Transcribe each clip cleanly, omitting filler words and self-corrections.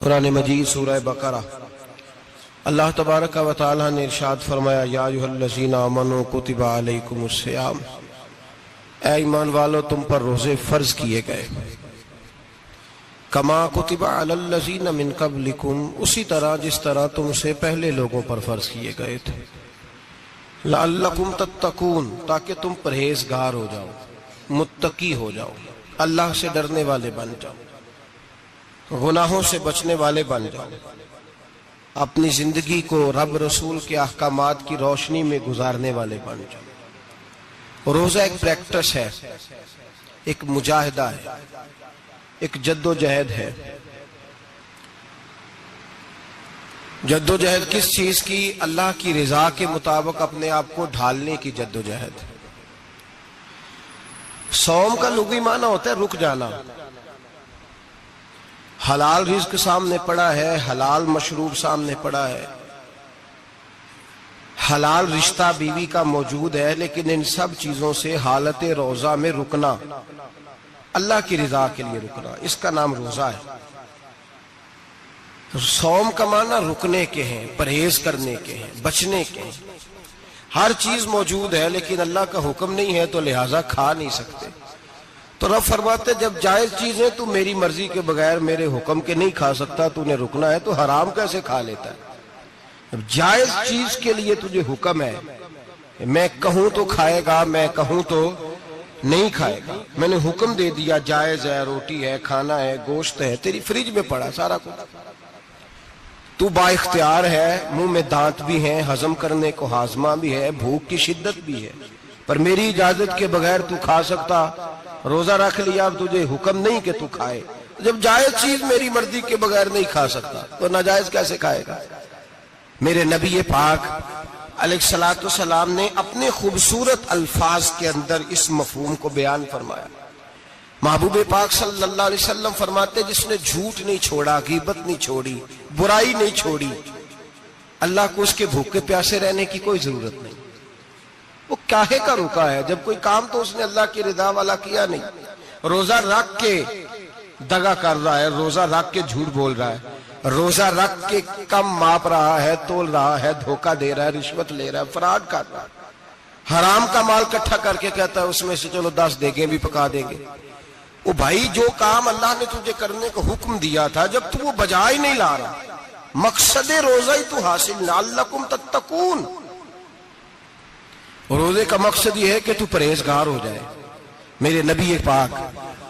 قرآن مجید سورہ بقرہ اللہ تبارک و تعالی نے ارشاد فرمایا یا ایھا الذین آمنوا کتب علیکم الصیام، اے ایمان والو تم پر روزے فرض کیے گئے، کما کتب علی الذین من قبلکم، اسی طرح جس طرح تم سے پہلے لوگوں پر فرض کیے گئے تھے، لعلکم تتقون، تاکہ تم پرہیزگار ہو جاؤ، متقی ہو جاؤ، اللہ سے ڈرنے والے بن جاؤ، گناہوں سے بچنے والے بن جاؤ، اپنی زندگی کو رب رسول کے احکامات کی روشنی میں گزارنے والے بن جاؤ۔ روزہ ایک پریکٹس ہے، ایک مجاہدہ ہے، ایک جد و جہد ہے۔ جد و جہد کس چیز کی؟ اللہ کی رضا کے مطابق اپنے آپ کو ڈھالنے کی جد و جہد۔ صوم کا لغوی معنی ہوتا ہے رک جانا، حلال رزق سامنے پڑا ہے، حلال مشروب سامنے پڑا ہے، حلال رشتہ بیوی کا موجود ہے، لیکن ان سب چیزوں سے حالت روزہ میں رکنا، اللہ کی رضا کے لیے رکنا، اس کا نام روزہ ہے۔ صوم کا معنی رکنے کے ہیں، پرہیز کرنے کے ہیں، بچنے کے ہیں۔ ہر چیز موجود ہے لیکن اللہ کا حکم نہیں ہے تو لہٰذا کھا نہیں سکتے۔ تو رب فرماتے جب جائز چیزیں تو میری مرضی کے بغیر میرے حکم کے نہیں کھا سکتا، تو نے رکنا ہے تو حرام کیسے کھا لیتا ہے؟ جب جائز چیز کے لیے تجھے حکم ہے، میں کہوں تو کھائے گا، میں کہوں تو نہیں کھائے گا، میں نے حکم دے دیا جائز ہے، روٹی ہے، کھانا ہے، گوشت ہے، تیری فریج میں پڑا سارا کچھ، تو با اختیار ہے، منہ میں دانت بھی ہیں، ہضم کرنے کو ہاضمہ بھی ہے، بھوک کی شدت بھی ہے، پر میری اجازت کے بغیر تو کھا سکتا، روزہ رکھ لیا، اب تجھے حکم نہیں کہ تو کھائے۔ جب جائز چیز میری مرضی کے بغیر نہیں کھا سکتا تو ناجائز کیسے کھائے گا؟ میرے نبی پاک علیہ السلام نے اپنے خوبصورت الفاظ کے اندر اس مفہوم کو بیان فرمایا۔ محبوب پاک صلی اللہ علیہ وسلم فرماتے جس نے جھوٹ نہیں چھوڑا، غیبت نہیں چھوڑی، برائی نہیں چھوڑی، اللہ کو اس کے بھوکے پیاسے رہنے کی کوئی ضرورت نہیں۔ وہ کاہے کا رکا ہے؟ جب کوئی کام تو اس نے اللہ کی رضا والا کیا نہیں۔ روزہ رکھ کے دغا کر رہا ہے، روزہ رکھ کے جھوٹ بول رہا ہے، روزہ رکھ کے کم ماپ رہا ہے، تول رہا ہے، دھوکہ دے رہا ہے، رشوت لے رہا ہے، فراڈ کر رہا ہے، حرام کا مال اکٹھا کر کے کہتا ہے اس میں سے چلو 10 دیگیں بھی پکا دیں گے۔ وہ بھائی جو کام اللہ نے تجھے کرنے کو حکم دیا تھا، جب تو وہ بجا ہی نہیں لا رہا، مقصد روزہ ہی تو حاصل، لعلکم تتقون۔ روزے کا مقصد یہ ہے کہ تو پرہیزگار ہو جائے۔ میرے نبی پاک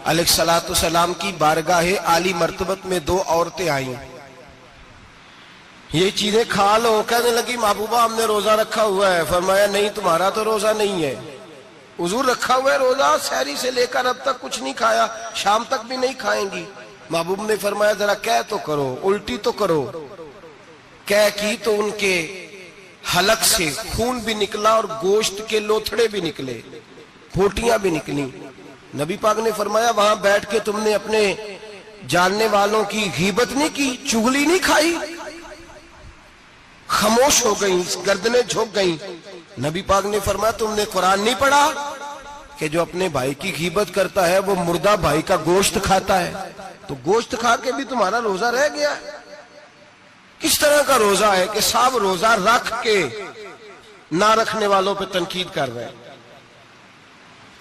علیہ السلام کی بارگاہ عالی مرتبت میں 2 عورتیں آئیں، یہ چیزیں کھا لو، کہنے لگی محبوبہ ہم نے روزہ رکھا ہوا ہے۔ فرمایا نہیں تمہارا تو روزہ نہیں ہے، حضور رکھا ہوا ہے روزہ، سحری سے لے کر اب تک کچھ نہیں کھایا، شام تک بھی نہیں کھائیں گی۔ محبوب نے فرمایا ذرا کہہ تو کرو، الٹی تو کرو۔ کہہ کی تو ان کے حلق سے خون بھی نکلا اور گوشت کے لوتھڑے بھی نکلے، پھوٹیاں بھی نکلی۔ نبی پاک نے فرمایا وہاں بیٹھ کے تم نے اپنے جاننے والوں کی غیبت نہیں کی، چغلی نہیں کھائی؟ خاموش ہو گئیں، گردنیں جھک گئیں۔ نبی پاک نے فرمایا تم نے قرآن نہیں پڑھا کہ جو اپنے بھائی کی غیبت کرتا ہے وہ مردہ بھائی کا گوشت کھاتا ہے؟ تو گوشت کھا کے بھی تمہارا روزہ رہ گیا ہے۔ کس طرح کا روزہ ہے کہ صاحب روزہ رکھ کے نہ رکھنے والوں پہ تنقید کر رہے ہیں۔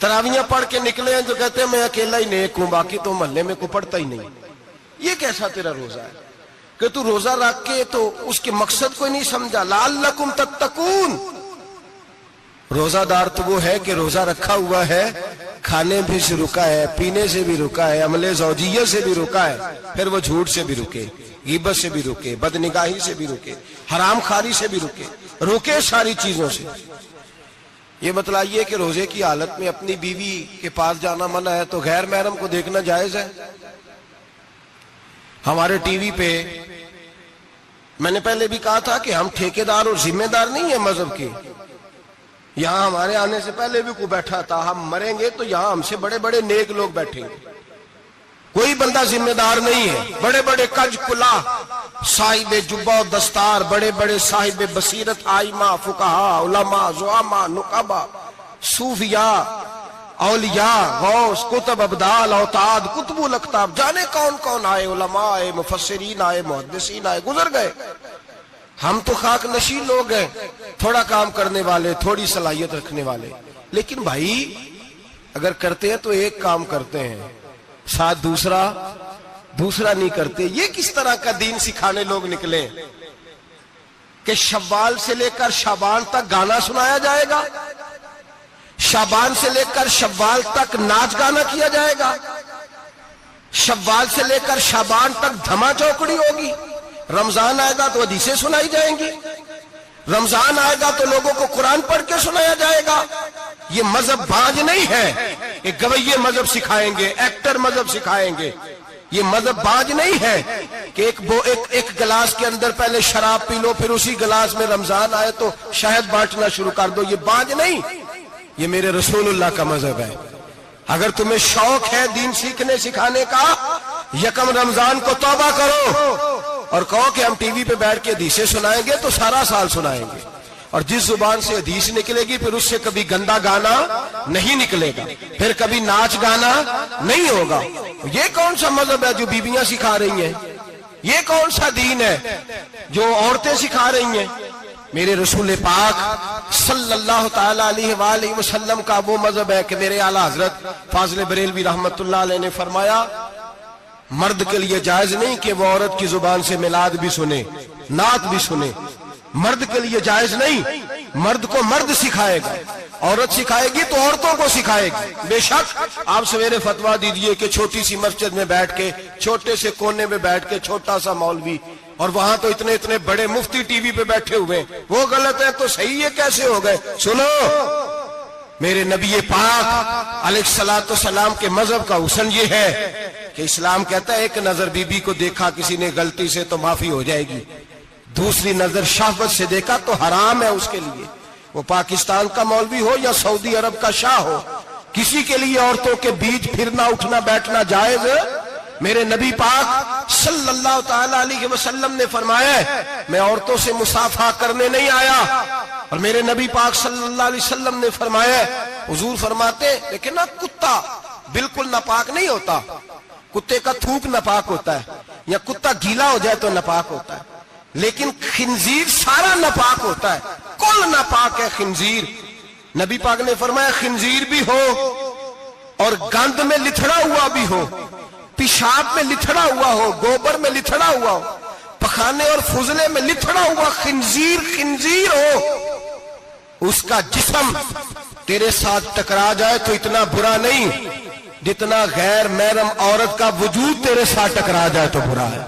تراویحاں پڑھ کے نکلے ہیں جو کہتے ہیں میں اکیلا ہی نیک ہوں، باقی تو محلے میں کوئی پڑھتا ہی نہیں۔ یہ کیسا تیرا روزہ ہے کہ تو روزہ رکھ کے تو اس کے مقصد کو نہیں سمجھا؟ لعلکم تتقون۔ روزہ دار تو وہ ہے کہ روزہ رکھا ہوا ہے، کھانے بھی سے رکا ہے، پینے سے بھی رکا ہے، عمل زوجیہ سے بھی رکا ہے، پھر وہ جھوٹ سے بھی رکے، غیبت سے بھی رکے، بدنگاہی سے بھی رکے، حرام خواری سے بھی رکے ساری چیزوں سے۔ یہ بتلائیے کہ روزے کی حالت میں اپنی بیوی کے پاس جانا منع ہے تو غیر محرم کو دیکھنا جائز ہے؟ ہمارے ٹی وی پہ میں نے پہلے بھی کہا تھا کہ ہم ٹھیکیدار اور ذمہ دار نہیں ہیں مذہب کے۔ یہاں ہمارے آنے سے پہلے بھی کوئی بیٹھا تھا، ہم مریں گے تو یہاں ہم سے بڑے بڑے نیک لوگ بیٹھیں گے، کوئی بندہ ذمہ دار نہیں ہے۔ بڑے بڑے کج کلا، صاحب جبہ و دستار، بڑے بڑے صاحب بصیرت، آئمہ، فقہاء، علماء، زعماء، نقباء، صوفیاء، اولیاء، غوث، کتب، ابدال، اوتاد، کتب الاقطاب، جانے کون کون آئے، علماء آئے، مفسرین آئے، محدثین آئے، گزر گئے. ہم تو خاک نشین لوگ ہیں، تھوڑا کام کرنے والے، تھوڑی صلاحیت رکھنے والے. لیکن بھائی اگر کرتے ہیں تو ایک کام کرتے ہیں، ساتھ دوسرا نہیں کرتے. یہ کس طرح کا دین سکھانے لوگ نکلے کہ شوال سے لے کر شعبان تک گانا سنایا جائے گا، شعبان سے لے کر شوال تک ناچ گانا کیا جائے گا، شوال سے لے کر شعبان تک دھما چوکڑی ہوگی، رمضان آئے گا تو حدیثیں سنائی جائیں گی، رمضان آئے گا تو لوگوں کو قرآن پڑھ کے سنایا جائے گا. یہ مذہب بانج نہیں ہے کہ گویے مذہب سکھائیں گے، ایکٹر مذہب سکھائیں گے. یہ مذہب بانج نہیں ہے کہ ایک گلاس کے اندر پہلے شراب پی لو، پھر اسی گلاس میں رمضان آئے تو شہد بانٹنا شروع کر دو. یہ بانج نہیں، یہ میرے رسول اللہ کا مذہب ہے. اگر تمہیں شوق ہے دین سیکھنے سکھانے کا، یکم رمضان کو توبہ کرو اور کہو کہ ہم ٹی وی پہ بیٹھ کے حدیثیں سنائیں گے تو سارا سال سنائیں گے. اور جس زبان سے حدیث نکلے گی پھر اس سے کبھی گندا گانا نہیں نکلے گا، پھر کبھی ناچ گانا نہیں ہوگا. یہ کون سا مذہب ہے جو بیویاں سکھا رہی ہیں؟ یہ کون سا دین ہے جو عورتیں سکھا رہی ہیں؟ میرے رسول پاک صلی اللہ تعالی علیہ وآلہ وسلم کا وہ مذہب ہے کہ میرے اعلیٰ حضرت فاضل بریلوی رحمت اللہ علیہ نے فرمایا مرد کے لیے جائز نہیں کہ وہ عورت کی زبان سے میلاد بھی سنے، نعت بھی سنے. مرد کے لیے جائز نہیں، مرد کو مرد سکھائے گا، عورت سکھائے گی تو عورتوں کو سکھائے گی. بے شک آپ سویرے فتویٰ دیجئے کہ چھوٹی سی مسجد میں بیٹھ کے، چھوٹے سے کونے میں بیٹھ کے چھوٹا سا مولوی، اور وہاں تو اتنے بڑے مفتی ٹی وی پہ بیٹھے ہوئے، وہ غلط ہے تو صحیح ہے کیسے ہو گئے؟ سنو، میرے نبی پاک علیہ الصلوۃ والسلام کے مذہب کا حسن یہ ہے کہ اسلام کہتا ہے ایک نظر بی بی کو دیکھا کسی نے غلطی سے تو معافی ہو جائے گی، دوسری نظر شہوت سے دیکھا تو حرام ہے اس کے لیے. وہ پاکستان کا مولوی ہو یا سعودی عرب کا شاہ ہو، کسی کے لیے عورتوں کے بیچ پھرنا اٹھنا بیٹھنا جائز ہے. میرے نبی پاک صلی اللہ تعالی علیہ وسلم نے فرمایا ہے میں عورتوں سے مصافحہ کرنے نہیں آیا. اور میرے نبی پاک صلی اللہ علیہ وسلم نے فرمایا ہے، حضور فرماتے لیکن نا کتا بالکل ناپاک نہیں ہوتا، کتے کا تھوک ناپاک ہوتا ہے یا کتا گیلا ہو جائے تو ناپاک ہوتا ہے، لیکن خنزیر سارا ناپاک ہوتا ہے، کل ناپاک ہے خنزیر. نبی پاک نے فرمایا خنزیر بھی ہو اور گند میں لتھڑا ہوا بھی ہو، پیشاب میں لتھڑا ہوا ہو، گوبر میں لتھڑا ہوا ہو، پخانے اور فضلے میں لتھڑا ہوا خنزیر ہو، اس کا جسم تیرے ساتھ ٹکرا جائے تو اتنا برا نہیں جتنا غیر محرم عورت کا وجود تیرے ساتھ ٹکرا جائے تو برا ہے.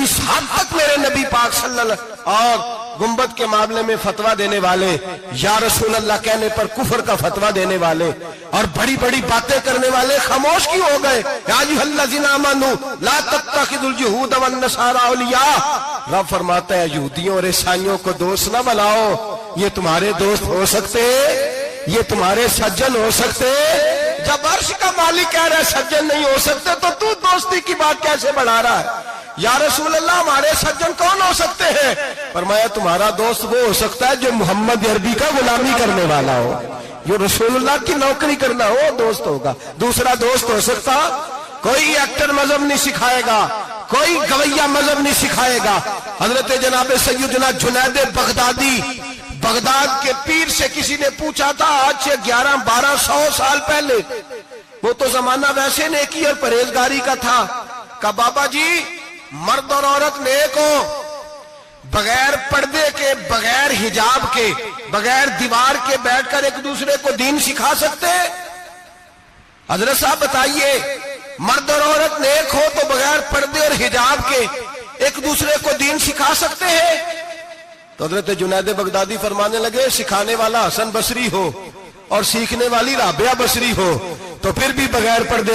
اس حد تک میرے نبی پاک صلی اللہ علیہ وسلم اور گنبد کے معاملے میں فتویٰ دینے والے، یا رسول اللہ کہنے پر کفر کا فتویٰ دینے والے اور بڑی بڑی باتیں کرنے والے خاموش کیوں ہو گئے؟ یا ایھا الذین آمنوا لا تتخذوا اليہود والنصارى اولیاء. رب فرماتا ہے یہودیوں اور عیسائیوں کو دوست نہ بناؤ، یہ تمہارے دوست ہو سکتے، یہ تمہارے سجن ہو سکتے. جب عرش کا مالک کہہ رہا ہے سجن نہیں ہو سکتے تو دوستی کی بات کیسے بڑھا رہا ہے؟ یا رسول اللہ ہمارے سجن کون ہو سکتے ہیں؟ فرمایا تمہارا دوست وہ ہو سکتا ہے جو محمد عربی کا غلامی کرنے والا ہو، جو رسول اللہ کی نوکری کرنا ہو دوست ہوگا. دوسرا دوست ہو سکتا؟ کوئی ایکٹر مذہب نہیں سکھائے گا، کوئی گویہ مذہب نہیں سکھائے گا. حضرت جناب سیدنا جنید بغدادی، بغداد کے پیر سے کسی نے پوچھا تھا آج سے 1100-1200 سال پہلے، وہ تو زمانہ ویسے نیکی اور پرہیزگاری کا تھا، کہا بابا جی مرد اور عورت نیک ہو، بغیر پردے کے، بغیر حجاب کے، بغیر دیوار کے بیٹھ کر ایک دوسرے کو دین سکھا سکتے؟ حضرت صاحب بتائیے، مرد اور عورت نیک ہو تو بغیر پردے اور حجاب کے ایک دوسرے کو دین سکھا سکتے ہیں؟ تو حضرت جنید بغدادی فرمانے لگے سکھانے والا حسن بصری ہو اور سیکھنے والی رابعہ بصری ہو تو پھر بھی بغیر پردے